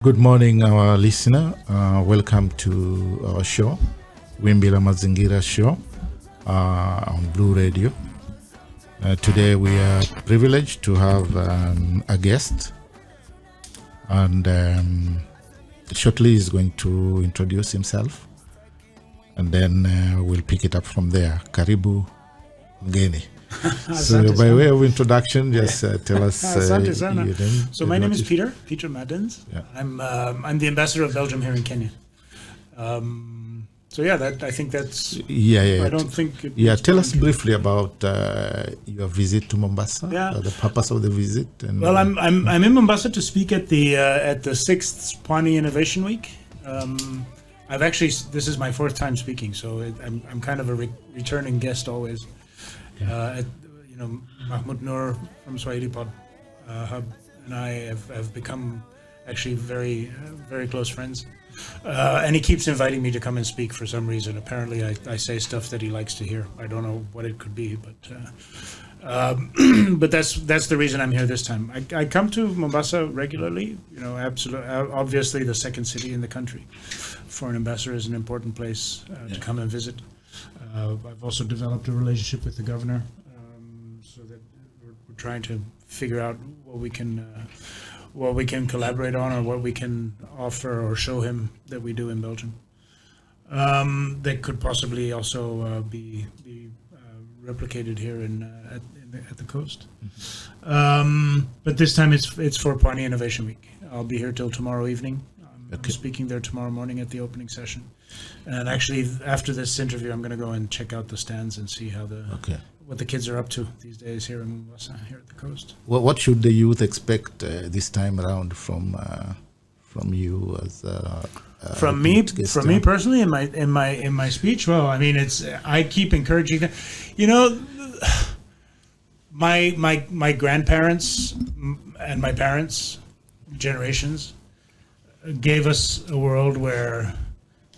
Good morning, our listener. Welcome to our show, Wimbi la Mazingira Show, on Blue Radio. Today we are privileged to have a guest, and shortly he's going to introduce himself, and then we'll pick it up from there. Karibu Mgeni. So by way of introduction, just tell us your name. So my name is Peter Maddens. Yeah. I'm the ambassador of Belgium here in Kenya. I think that's. Yeah. I don't think. Tell us briefly about your visit to Mombasa. Yeah. The purpose of the visit. And, well, I'm in Mombasa to speak at the 6th Pwani Innovation Week. This is my 4th time speaking, so I'm kind of a returning guest always. Mahmoud Noor from Swahili Pod Hub and I have become actually very, very close friends. And he keeps inviting me to come and speak for some reason. Apparently, I say stuff that he likes to hear. I don't know what it could be, but that's the reason I'm here this time. I come to Mombasa regularly. Obviously the second city in the country. For an ambassador is an important place to come and visit. I've also developed a relationship with the governor, so that we're trying to figure out what we can collaborate on, or what we can offer or show him that we do in Belgium. That could possibly also be replicated here at the coast. But this time it's for Pwani Innovation Week. I'll be here till tomorrow evening. I'm speaking there tomorrow morning at the opening session. And actually, after this interview, I'm going to go and check out the stands and see how what the kids are up to these days here in Mombasa, here at the coast. Well, what should the youth expect this time around from you as from me personally in my speech? Well, I mean, I keep encouraging them. My grandparents and my parents' generations gave us a world where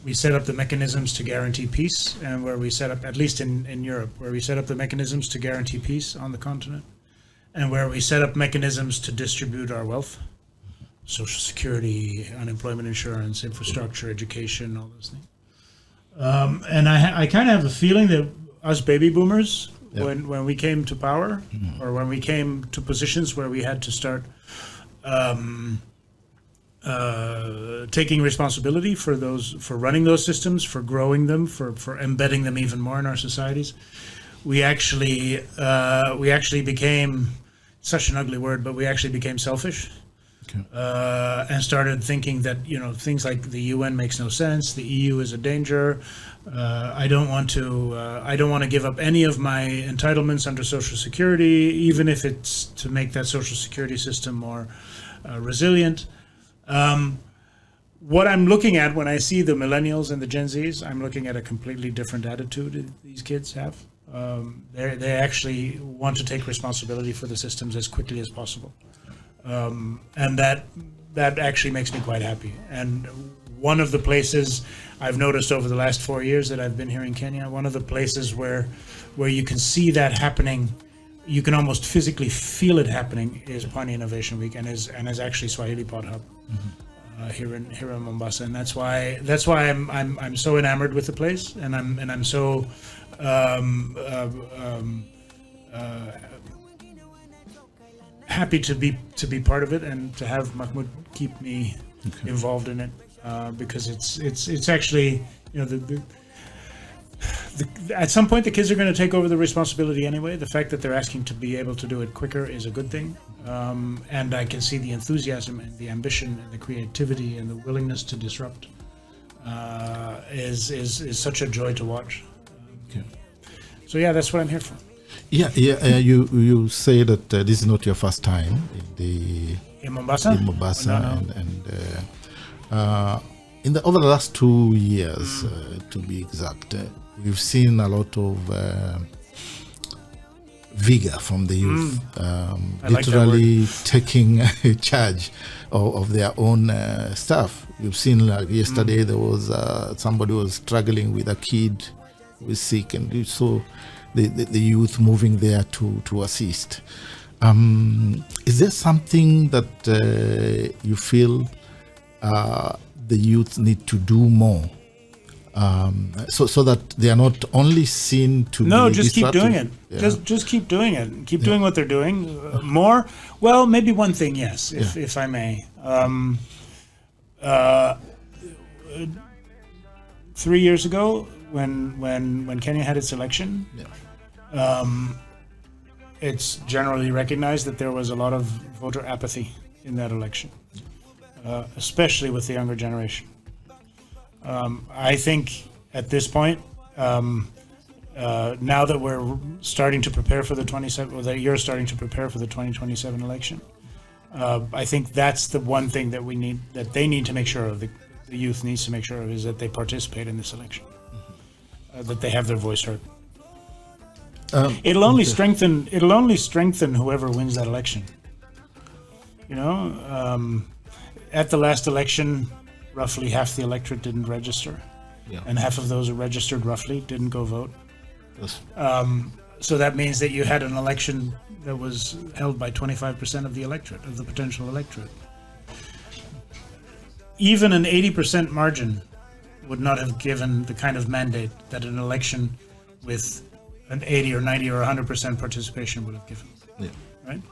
we set up the mechanisms to guarantee peace, and where we set up, at least in Europe, where we set up the mechanisms to guarantee peace on the continent, and where we set up mechanisms to distribute our wealth, social security, unemployment insurance, infrastructure, education, all those things. And I kind of have a feeling that us baby boomers, when we came to power, or when we came to positions where we had to start taking responsibility for running those systems, for growing them, for embedding them even more in our societies, we actually became, such an ugly word, but we actually became selfish. Okay. And started thinking that things like the UN makes no sense, the EU is a danger. I don't want to give up any of my entitlements under Social Security, even if it's to make that Social Security system more resilient. What I'm looking at when I see the millennials and the Gen Zs, I'm looking at a completely different attitude these kids have. They actually want to take responsibility for the systems as quickly as possible. And that actually makes me quite happy. And one of the places I've noticed over the last 4 years that I've been here in Kenya, one of the places where you can see that happening, you can almost physically feel it happening, is Pwani Innovation Week, and is actually Swahili Pod Hub here in Mombasa, and that's why I'm so enamored with the place, and I'm so happy to be part of it, and to have Mahmoud keep me involved in it, because it's actually at some point the kids are going to take over the responsibility anyway. The fact that they're asking to be able to do it quicker is a good thing, and I can see the enthusiasm and the ambition and the creativity and the willingness to disrupt is such a joy to watch. So that's what I'm here for. You say that this is not your first time in Mombasa. No. And over the last 2 years, to be exact, we've seen a lot of vigor from the youth, literally taking charge of their own stuff. You've seen, like yesterday, there was somebody was struggling with a kid who was sick, and you saw the youth moving there to assist. Is there something that you feel the youth need to do more, so that they are not only seen to No, be just keep doing it. Yeah. Just keep doing it. Keep doing what they're doing. More. Well, maybe one thing, yes, if I may. 3 years ago, when Kenya had its election, it's generally recognized that there was a lot of voter apathy in that election, especially with the younger generation. I think at this point, now that we're starting to prepare for the 27, or that you're starting to prepare for the 2027 election, I think that's the one thing that we need, that they need to make sure of, the youth needs to make sure of, is that they participate in this election, that they have their voice heard. It'll only strengthen whoever wins that election. You know, at the last election, roughly half the electorate didn't register, and half of those who registered roughly didn't go vote. Yes. So that means that you had an election that was held by 25% of the electorate, of the potential electorate. Even an 80% margin would not have given the kind of mandate that an election with an 80 or 90 or 100% participation would have given. Yeah. Right?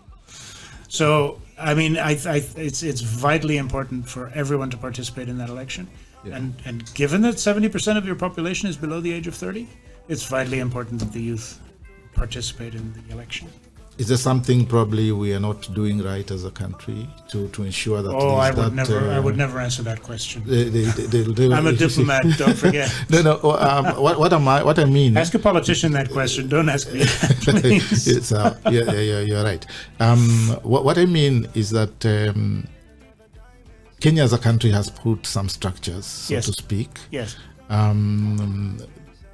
So, I mean, it's vitally important for everyone to participate in that election. Yeah. And given that 70% of your population is below the age of 30, it's vitally important that the youth participate in the election. Is there something probably we are not doing right as a country to ensure that? Oh, I would never answer that question. I'm a diplomat. Don't forget. No. What I mean. Ask a politician that question. Don't ask me that, please. You're right. What I mean is that Kenya as a country has put some structures, so to speak. Yes.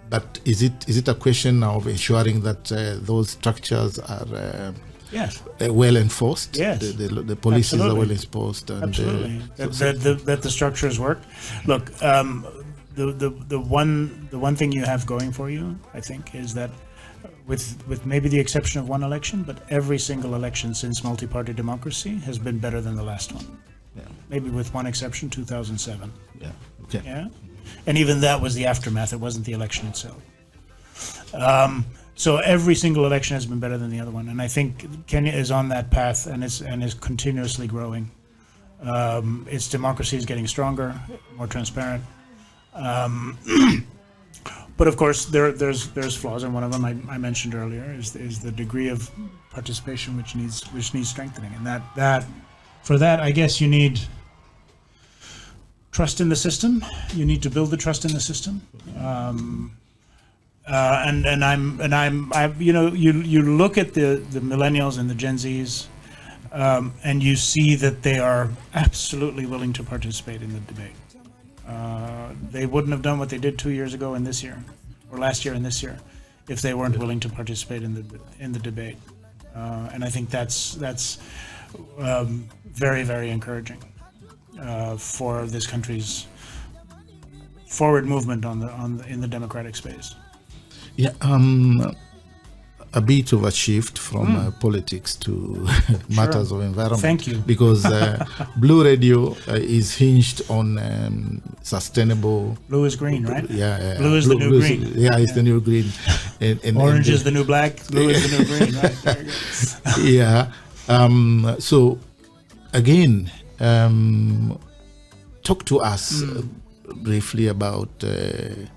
But is it a question of ensuring that those structures are well enforced? Yes. The policies are well enforced. And, absolutely. That the structures work. Look, the one thing you have going for you, I think, is that with maybe the exception of one election, but every single election since multi-party democracy has been better than the last one. Yeah. Maybe with one exception, 2007. Yeah. Okay. Yeah. And even that was the aftermath. It wasn't the election itself. So every single election has been better than the other one, and I think Kenya is on that path and is continuously growing. Its democracy is getting stronger, more transparent. But of course, there's flaws, and one of them I mentioned earlier is the degree of participation which needs strengthening, and that for that I guess you need trust in the system. You need to build the trust in the system, you look at the millennials and the Gen Zs, and you see that they are absolutely willing to participate in the debate. They wouldn't have done what they did 2 years ago and this year, or last year and this year, if they weren't willing to participate in the debate. And I think that's very, very encouraging. For this country's forward movement in the democratic space. Yeah, a bit of a shift from politics to matters of environment. Thank you. Because Blue Radio is hinged on sustainable. Blue is green, right? Yeah. Blue is the new green. It's the new green. And orange is the new black. Blue is the new green. Right. There you go. Yeah. So again. Talk to us briefly about the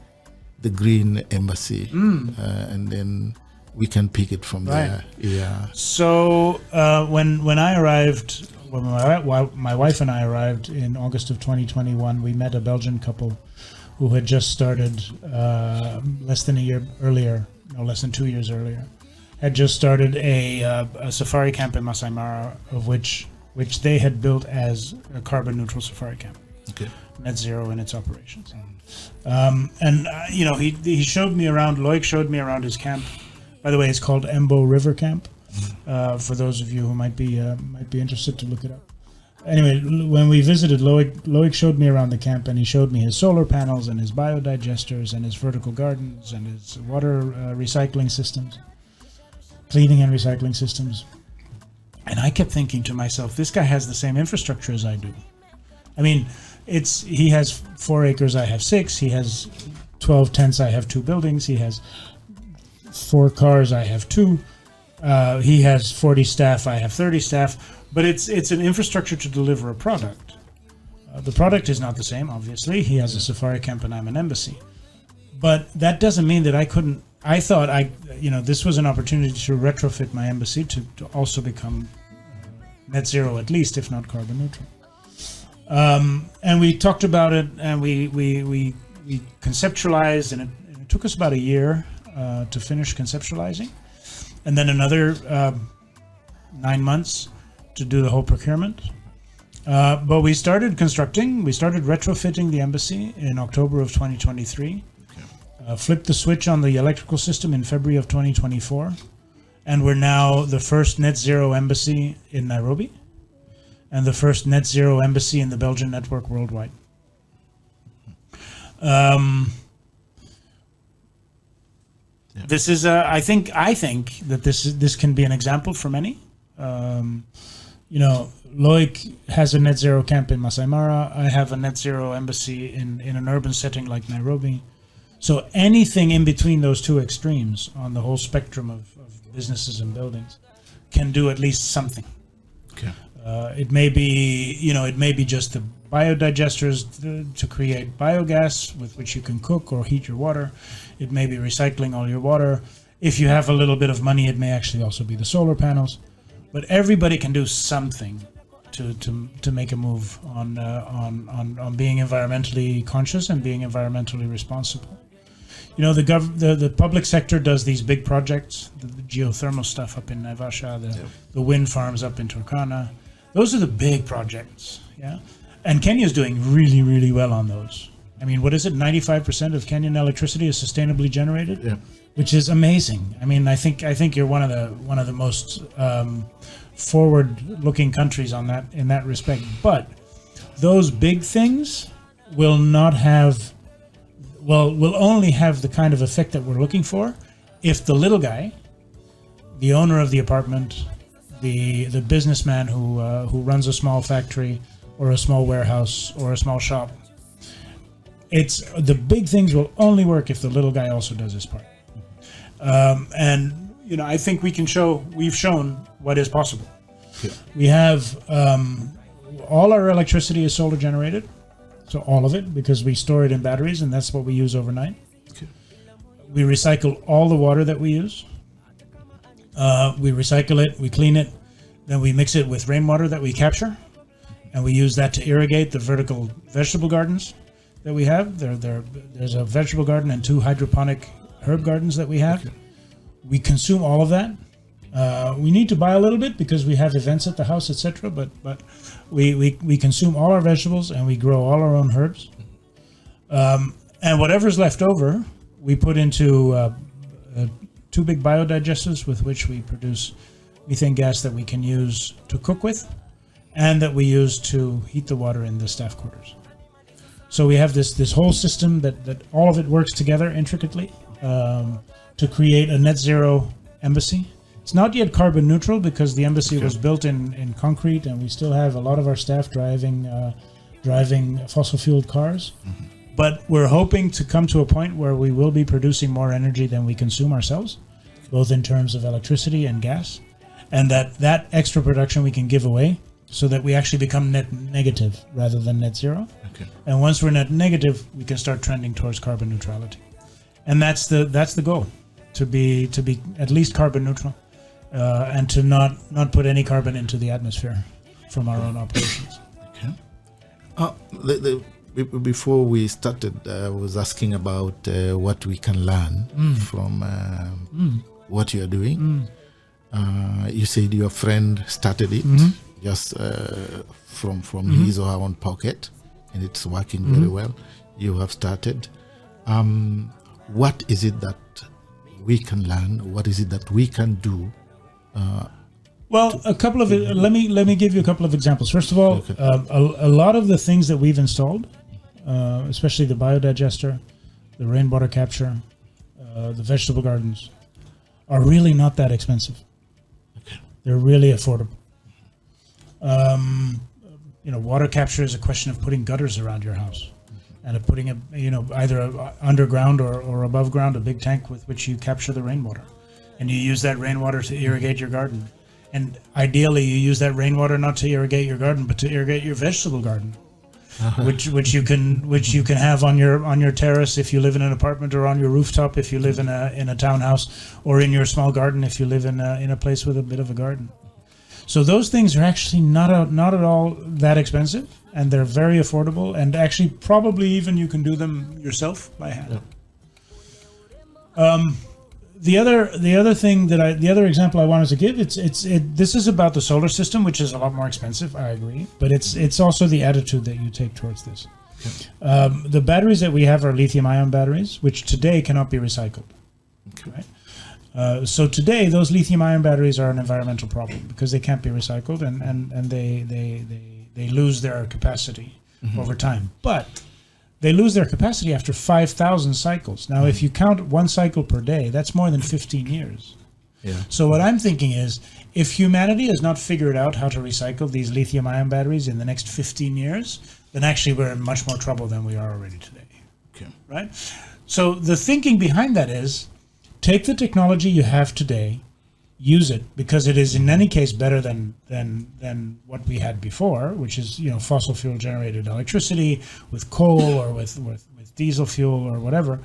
Green Embassy, and then we can pick it from there. Yeah. So when I arrived, when my wife and I arrived in August of 2021, we met a Belgian couple who had just started less than 2 years earlier, had just started a safari camp in Masai Mara, of which they had built as a carbon neutral safari camp, net zero in its operations. He showed me around. Loic showed me around his camp. By the way, it's called Embo River Camp. For those of you who might be interested to look it up. Anyway, when we visited, Loic showed me around the camp, and he showed me his solar panels and his biodigesters and his vertical gardens and his water recycling systems, cleaning and recycling systems. And I kept thinking to myself, this guy has the same infrastructure as I do. I mean, he has 4 acres, I have 6. He has 12 tents, I have 2 buildings. He has 4 cars, I have 2. He has 40 staff, I have 30 staff. But it's an infrastructure to deliver a product. The product is not the same, obviously. He has a safari camp and I'm an embassy. But that doesn't mean that I couldn't. I thought this was an opportunity to retrofit my embassy to also become net zero, at least, if not carbon neutral. And we talked about it, and we conceptualized, and it took us about a year to finish conceptualizing, and then another 9 months to do the whole procurement. But we started constructing. We started retrofitting the embassy in October of 2023. Flipped the switch on the electrical system in February of 2024, and we're now the first net zero embassy in Nairobi and the first net zero embassy in the Belgian network worldwide. This is I think that this can be an example for many. Loic has a net zero camp in Masai Mara. I have a net zero embassy in an urban setting like Nairobi. So anything in between those two extremes on the whole spectrum of businesses and buildings can do at least something. Okay. It may be just the biodigesters to create biogas with which you can cook or heat your water. It may be recycling all your water. If you have a little bit of money, it may actually also be the solar panels. But everybody can do something to make a move on being environmentally conscious and being environmentally responsible. The public sector does these big projects, the geothermal stuff up in Naivasha, the wind farms up in Turkana. Those are the big projects, yeah. And Kenya is doing really, really well on those. I mean, what is it? 95% of Kenyan electricity is sustainably generated, which is amazing. I mean, I think you're one of the most forward-looking countries in that respect. But those big things will only have the kind of effect that we're looking for if the little guy, the owner of the apartment, the businessman who runs a small factory or a small warehouse or a small shop, the big things will only work if the little guy also does his part. I think we've shown what is possible. Yeah. We have all our electricity is solar generated. So all of it, because we store it in batteries, and that's what we use overnight. Okay. We recycle all the water that we use. We recycle it, we clean it, then we mix it with rainwater that we capture, and we use that to irrigate the vertical vegetable gardens that we have. There's a vegetable garden and 2 hydroponic herb gardens that we have. Okay. We consume all of that. We need to buy a little bit because we have events at the house, etc. But we consume all our vegetables and we grow all our own herbs. And whatever's left over, we put into 2 big biodigesters with which we produce methane gas that we can use to cook with, and that we use to heat the water in the staff quarters. So we have this whole system that all of it works together intricately to create a net zero embassy. It's not yet carbon neutral because the embassy was built in concrete, and we still have a lot of our staff driving fossil fueled cars. Mm-hmm. But we're hoping to come to a point where we will be producing more energy than we consume ourselves, both in terms of electricity and gas, and that extra production we can give away so that we actually become net negative rather than net zero. Okay. And once we're net negative, we can start trending towards carbon neutrality. And that's the goal, to be at least carbon neutral. And to not put any carbon into the atmosphere from our own operations. Okay. Before we started, I was asking about what we can learn from what you are doing. You said your friend started it just from his or her own pocket, and it's working very well. You have started. What is it that we can learn? What is it that we can do? A couple of let me give you a couple of examples. First of all, a lot of the things that we've installed, especially the biodigester, the rainwater capture, the vegetable gardens, are really not that expensive. Okay. They're really affordable. water capture is a question of putting gutters around your house, and of putting either underground or above ground a big tank with which you capture the rainwater, and you use that rainwater to irrigate your garden. And ideally, you use that rainwater not to irrigate your garden, but to irrigate your vegetable garden, which you can have on your terrace if you live in an apartment, or on your rooftop if you live in a townhouse, or in your small garden if you live in a place with a bit of a garden. So those things are actually not at all that expensive, and they're very affordable, and actually probably even you can do them yourself by hand. Yeah. The other example I wanted to give, this is about the solar system, which is a lot more expensive. I agree, but it's also the attitude that you take towards this. Okay. The batteries that we have are lithium-ion batteries, which today cannot be recycled. Okay. Right? So today, those lithium-ion batteries are an environmental problem because they can't be recycled, and they lose their capacity over time. But they lose their capacity after 5,000 cycles. Now, if you count one cycle per day, that's more than 15 years. Yeah. So what I'm thinking is, if humanity has not figured out how to recycle these lithium-ion batteries in the next 15 years, then actually we're in much more trouble than we are already today. Okay. Right? So the thinking behind that is, take the technology you have today, use it, because it is in any case better than what we had before, which is fossil fuel generated electricity with coal or with diesel fuel or whatever.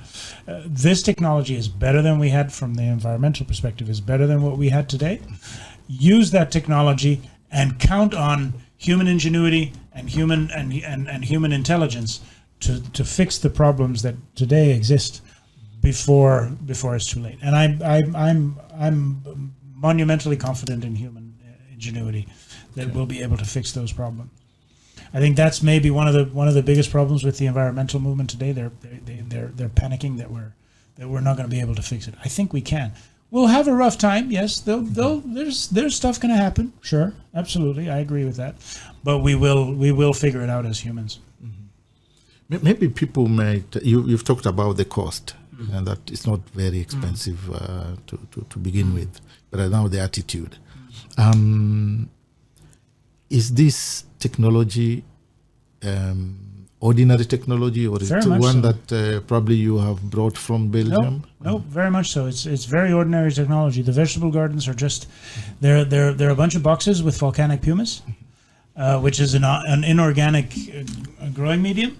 This technology is better than we had from the environmental perspective, is better than what we had today. Use that technology and count on human ingenuity and human intelligence to fix the problems that today exist before it's too late. And I'm monumentally confident in human ingenuity that we'll be able to fix those problems. I think that's maybe one of the biggest problems with the environmental movement today. They're panicking that we're not going to be able to fix it. I think we can. We'll have a rough time. Yes, there's stuff going to happen. Sure, absolutely, I agree with that. But we will figure it out as humans. Mm-hmm. Maybe people might. You've talked about the cost. And that it's not very expensive to begin with, but now the attitude. Is this technology ordinary technology, or is it one that probably you have brought from Belgium? No, very much so. It's very ordinary technology. The vegetable gardens are just they're a bunch of boxes with volcanic pumice, which is an inorganic growing medium.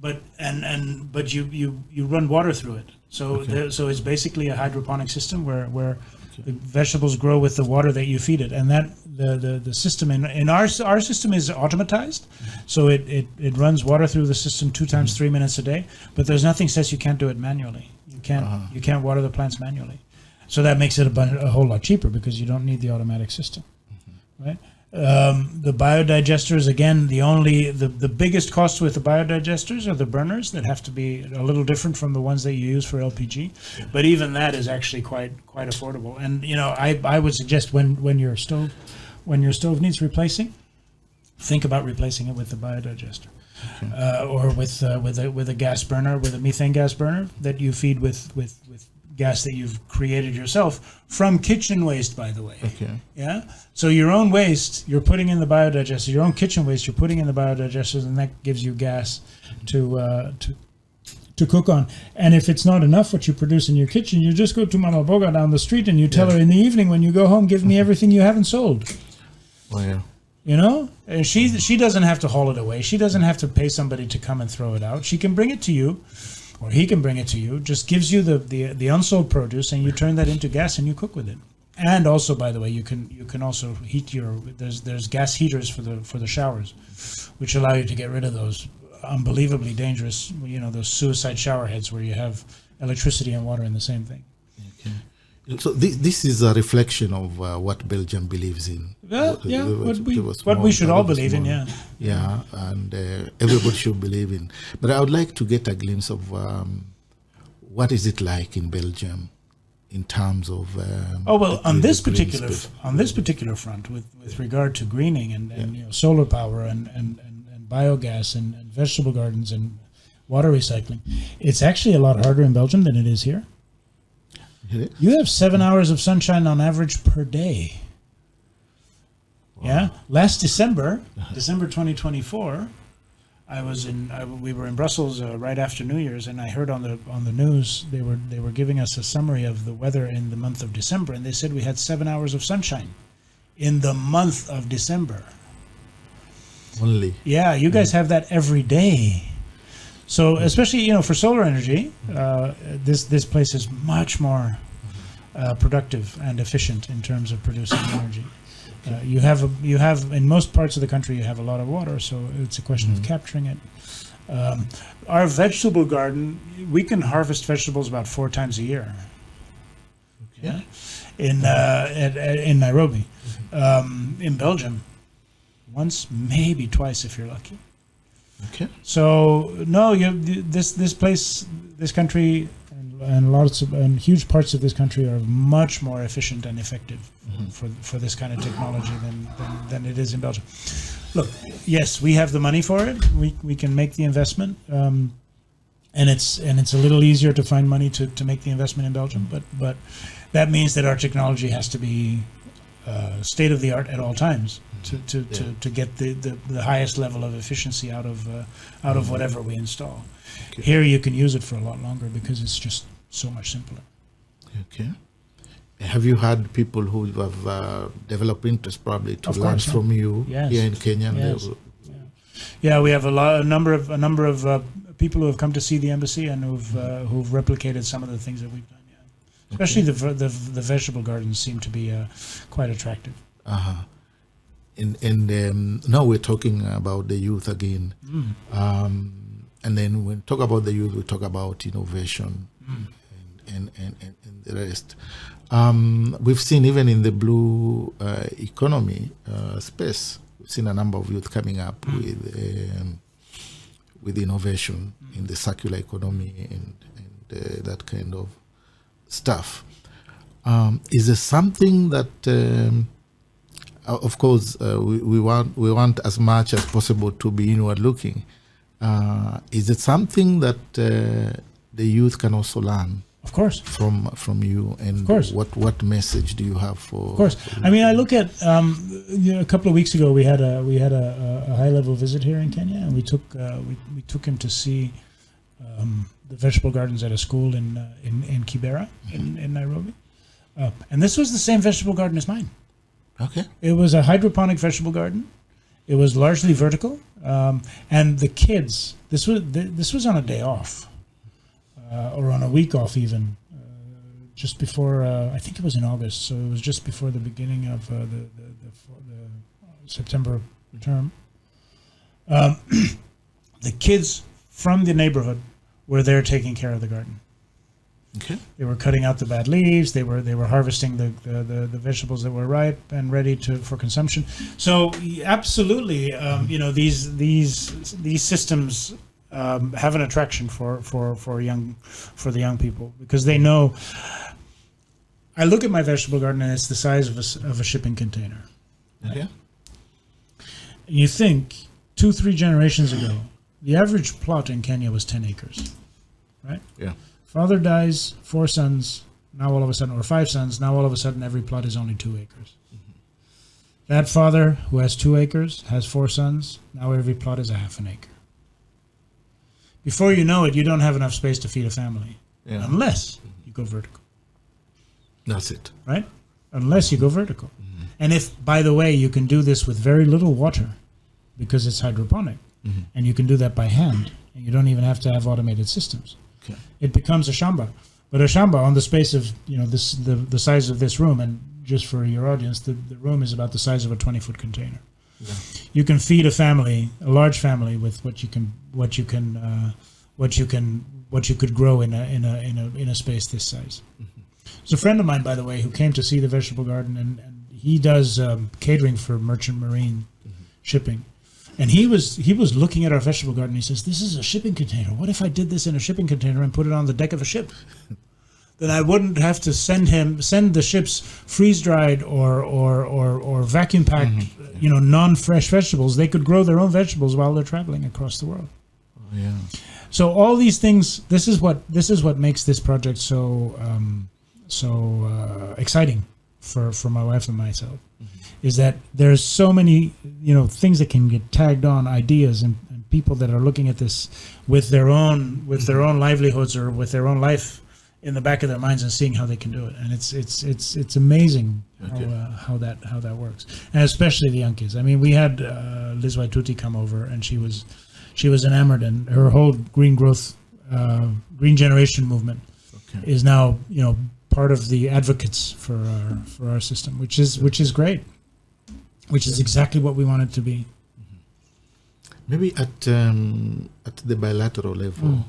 But you run water through it, so it's basically a hydroponic system where the vegetables grow with the water that you feed it, and that the system in our system is automatized, so it runs water through the system 2 times 3 minutes a day. But there's nothing says you can't do it manually. You can't water the plants manually, so that makes it a whole lot cheaper because you don't need the automatic system, right? The biodigesters, again, the biggest cost with the biodigesters are the burners that have to be a little different from the ones that you use for LPG. But even that is actually quite affordable. And I would suggest when your stove needs replacing, think about replacing it with the biodigester, or with a gas burner, with a methane gas burner that you feed with gas that you've created yourself from kitchen waste, by the way. Okay. Yeah. So your own waste you're putting in the biodigester. Your own kitchen waste you're putting in the biodigesters, and that gives you gas to cook on. And if it's not enough what you produce in your kitchen, you just go to Mama Boga down the street and you tell her in the evening when you go home, give me everything you haven't sold. Oh yeah. And she doesn't have to haul it away. She doesn't have to pay somebody to come and throw it out. She can bring it to you. Or he can bring it to you, just gives you the unsold produce, and you turn that into gas and you cook with it. And also, by the way, you can also heat there's gas heaters for the showers, which allow you to get rid of those unbelievably dangerous, those suicide shower heads where you have electricity and water in the same thing. Okay. So this is a reflection of what Belgium believes in. What we should all believe in, yeah. Yeah, and everybody should believe in. But I would like to get a glimpse of what is it like in Belgium in terms of. On this particular front, with regard to greening and solar power and biogas and vegetable gardens and water recycling, it's actually a lot harder in Belgium than it is here. You have 7 hours of sunshine on average per day. Yeah. Last December, December 2024, we were in Brussels right after New Year's, and I heard on the news they were giving us a summary of the weather in the month of December, and they said we had 7 hours of sunshine in the month of December. Only. Yeah, you guys have that every day. So especially for solar energy, this place is much more productive and efficient in terms of producing energy. You have in most parts of the country you have a lot of water, so it's a question of capturing it. Our vegetable garden, we can harvest vegetables about 4 times a year. Yeah, in Nairobi, in Belgium, once maybe twice if you're lucky. Okay. So no, this place, this country, and huge parts of this country are much more efficient and effective for this kind of technology than it is in Belgium. Look, yes, we have the money for it. We can make the investment, and it's a little easier to find money to make the investment in Belgium. But that means that our technology has to be state of the art at all times to get the highest level of efficiency out of whatever we install. Okay. Here you can use it for a lot longer because it's just so much simpler. Okay. Have you had people who have developed interest probably to learn from you here in Kenya? Yes. Yeah, we have a number of people who have come to see the embassy and who've replicated some of the things that we've done. Yeah, especially the vegetable gardens seem to be quite attractive. And now we're talking about the youth again. And then when we talk about the youth, we talk about innovation and the rest. We've seen even in the blue economy space, we've seen a number of youth coming up with innovation in the circular economy and that kind of stuff. Is there something that, of course, we want as much as possible to be inward looking? Is it something that the youth can also learn? Of course. From you, and of course. What message do you have for? Of course. I mean, I look at a couple of weeks ago we had a high level visit here in Kenya, and we took him to see the vegetable gardens at a school in Kibera in Nairobi, and this was the same vegetable garden as mine. Okay. It was a hydroponic vegetable garden. It was largely vertical, and the kids. This was on a day off, or on a week off even, just before. I think it was in August, so it was just before the beginning of the September term. The kids from the neighborhood were there taking care of the garden. Okay. They were cutting out the bad leaves. They were harvesting the vegetables that were ripe and ready for consumption. So absolutely, these systems have an attraction for the young people, because they know. I look at my vegetable garden and it's the size of a shipping container. Okay. You think 2-3 generations ago, the average plot in Kenya was 10 acres, right? Yeah. Father dies, 4 sons, now all of a sudden, or 5 sons, now all of a sudden every plot is only 2 acres. That father who has 2 acres has 4 sons, now every plot is a half an acre. Before you know it, you don't have enough space to feed a family, unless you go vertical. That's it. Right? Unless you go vertical. And if, by the way, you can do this with very little water, because it's hydroponic, and you can do that by hand, and you don't even have to have automated systems. Okay. It becomes a shamba. But a shamba on the space of the size of this room, and just for your audience, the room is about the size of a 20-foot container. Yeah. You can feed a family, a large family, with what you could grow in a space this size. There's a friend of mine, by the way, who came to see the vegetable garden, and he does catering for merchant marine shipping. And he was looking at our vegetable garden. He says, "This is a shipping container. What if I did this in a shipping container and put it on the deck of a ship? Then I wouldn't have to send the ships freeze dried or vacuum packed, non-fresh vegetables. They could grow their own vegetables while they're traveling across the world." Oh, yeah. So all these things. This is what makes this project so exciting for my wife and myself, is that there's so many, things that can get tagged on, ideas and people that are looking at this with their own livelihoods or with their own life in the back of their minds and seeing how they can do it. And it's amazing how that works. And especially the young kids. I mean, we had Liz Waituti come over, and she was enamored, and her whole green growth, green generation movement is now, part of the advocates for our system, which is great, which is exactly what we want it to be. Maybe at the bilateral level,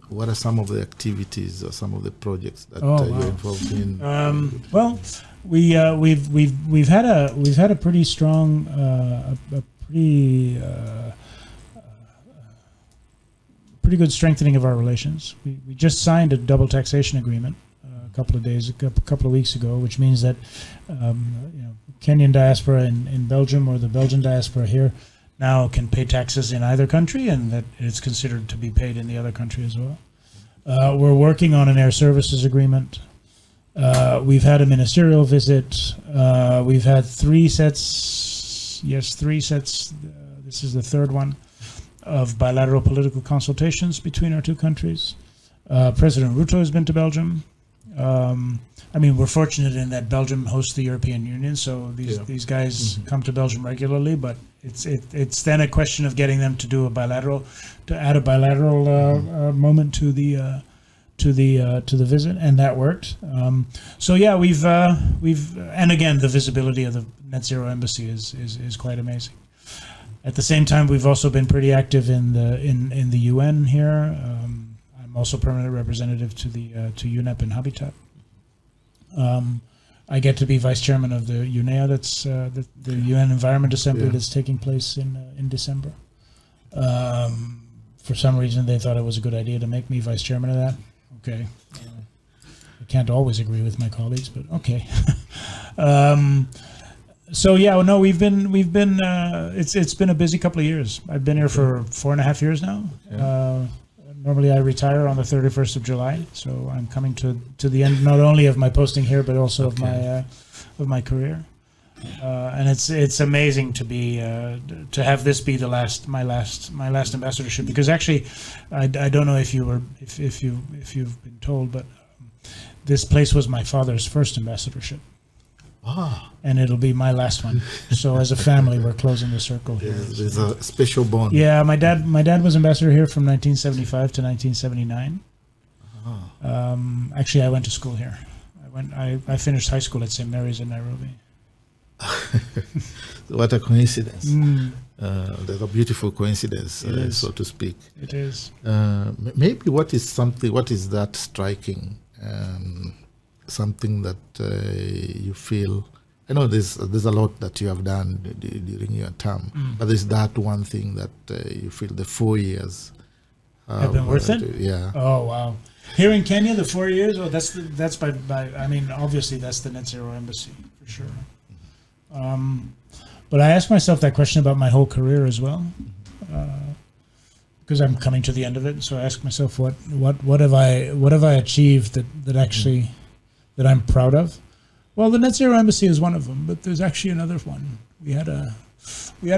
what are some of the activities or some of the projects that you're involved in? Well, we've had a pretty strong, pretty good strengthening of our relations. We just signed a double taxation agreement a couple of weeks ago, which means that Kenyan diaspora in Belgium or the Belgian diaspora here now can pay taxes in either country, and that it's considered to be paid in the other country as well. We're working on an air services agreement. We've had a ministerial visit. We've had three sets. This is the third one of bilateral political consultations between our two countries. President Ruto has been to Belgium. We're fortunate in that Belgium hosts the European Union, so these guys come to Belgium regularly. But it's then a question of getting them to add a bilateral moment to the visit, and that worked. We've and again, the visibility of the Net Zero Embassy is quite amazing. At the same time, we've also been pretty active in the UN here. I'm also permanent representative to UNEP and Habitat. I get to be vice chairman of the UNEA, that's the UN Environment Assembly that's taking place in December. For some reason, they thought it was a good idea to make me vice chairman of that. Okay, I can't always agree with my colleagues, but okay. We've been. It's been a busy couple of years. I've been here for 4.5 years now. Normally, I retire on the 31st of July, so I'm coming to the end not only of my posting here, but also of my career. And it's amazing to be to have this be my last ambassadorship, because actually, I don't know if you've been told, but this place was my father's first ambassadorship. And it'll be my last one. So as a family, we're closing the circle here. There's a special bond. Yeah, my dad was ambassador here from 1975 to 1979. Actually, I went to school here. I finished high school at St. Mary's in Nairobi. What a coincidence. There's a beautiful coincidence, so to speak. It is. Maybe what is that striking? Something that you feel, I know there's a lot that you have done during your term, but there's that one thing that you feel the 4 years have been worth it. Yeah. Oh wow! Here in Kenya, the 4 years. Oh, that's by. I mean, obviously, that's the Net Zero Embassy for sure. But I ask myself that question about my whole career as well, because I'm coming to the end of it. So I ask myself, what have I achieved that actually that I'm proud of? Well, the Net Zero Embassy is one of them, but there's actually another one. We had a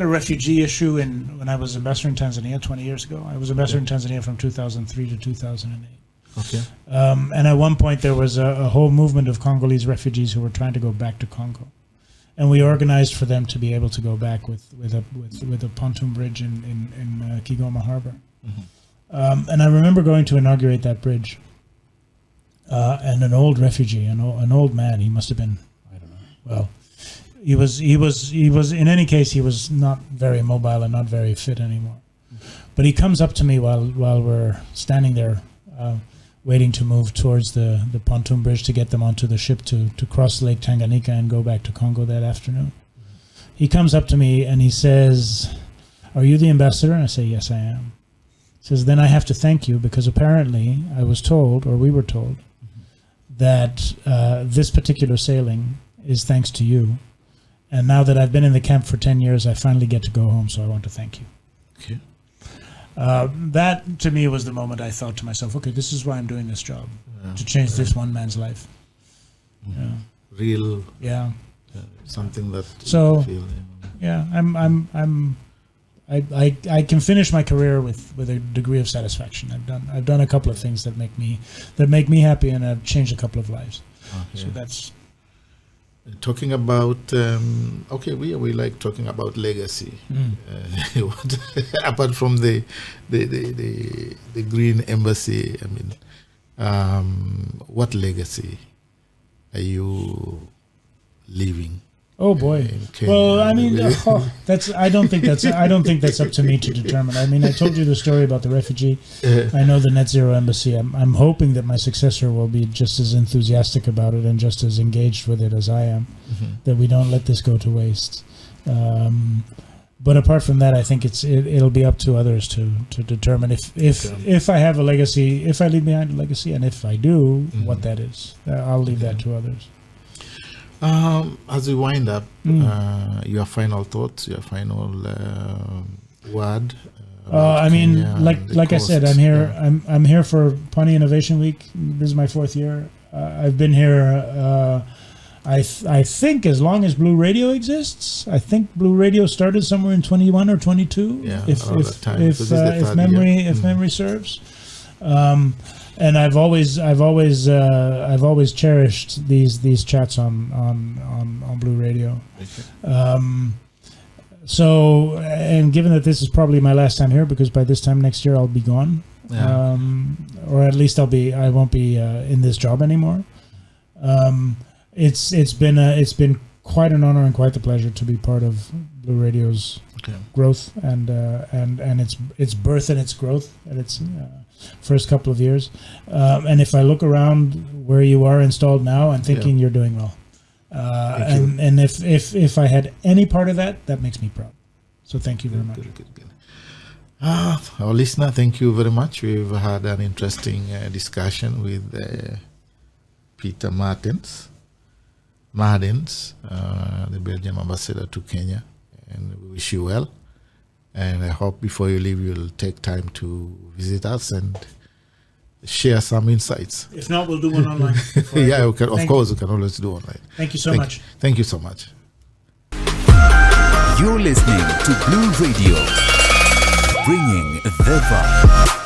refugee issue when I was ambassador in Tanzania 20 years ago. I was ambassador in Tanzania from 2003 to 2008. Okay. And at one point there was a whole movement of Congolese refugees who were trying to go back to Congo, and we organized for them to be able to go back with a pontoon bridge in Kigoma Harbor. And I remember going to inaugurate that bridge. And an old refugee, an old man, he must have been, I don't know. Well, he was. In any case, he was not very mobile and not very fit anymore. But he comes up to me while we're standing there, waiting to move towards the pontoon bridge to get them onto the ship to cross Lake Tanganyika and go back to Congo that afternoon. He comes up to me and he says, "Are you the ambassador?" And I say, "Yes, I am." He says, "Then I have to thank you, because apparently I was told, or we were told, that this particular sailing is thanks to you. And now that I've been in the camp for 10 years, I finally get to go home, so I want to thank you." Okay. That, to me, was the moment I thought to myself, okay, this is why I'm doing this job, to change this one man's life. Yeah. real Yeah. something that So- you feel. Yeah, I can finish my career with a degree of satisfaction. I've done a couple of things that make me happy, and I've changed a couple of lives. Okay. So that's Talking about we like talking about legacy. What, apart from the Green Embassy, I mean, what legacy are you leaving? oh boy. In Kenya? Well, I mean, I don't think that's up to me to determine. I mean, I told you the story about the refugee. I know the Net Zero Embassy. I'm hoping that my successor will be just as enthusiastic about it and just as engaged with it as I am. That we don't let this go to waste. But apart from that, I think it'll be up to others to determine if I have a legacy, if I leave behind a legacy, and if I do, what that is. I'll leave that to others. As we wind up, your final thoughts, your final word. I mean, Kenya like I said, I'm here. Yeah. I'm here for Pwani Innovation Week. This is my 4th year. I've been here. I think as long as Blue Radio exists. I think Blue Radio started somewhere in 21 or 22. Yeah, if around that time. So this is the third memory serves. And I've always cherished these chats on Blue Radio. Okay. So, and given that this is probably my last time here, because by this time next year I'll be gone, Yeah. or at least I won't be in this job anymore. It's been quite an honor and quite the pleasure to be part of Blue Radio's growth and its birth and its growth and its first couple of years. And if I look around where you are installed now, I'm thinking you're doing well. And if I had any part of that makes me proud. So thank you very much. Good. Our listener, thank you very much. We've had an interesting discussion with Peter Maddens, the Belgian ambassador to Kenya, and we wish you well. And I hope before you leave, you'll take time to visit us and share some insights. If not, we'll do one online. Yeah, we can, of course, we can always do online. Thank you so much. Thank you so much. You're listening to Blue Radio, bringing the vibe.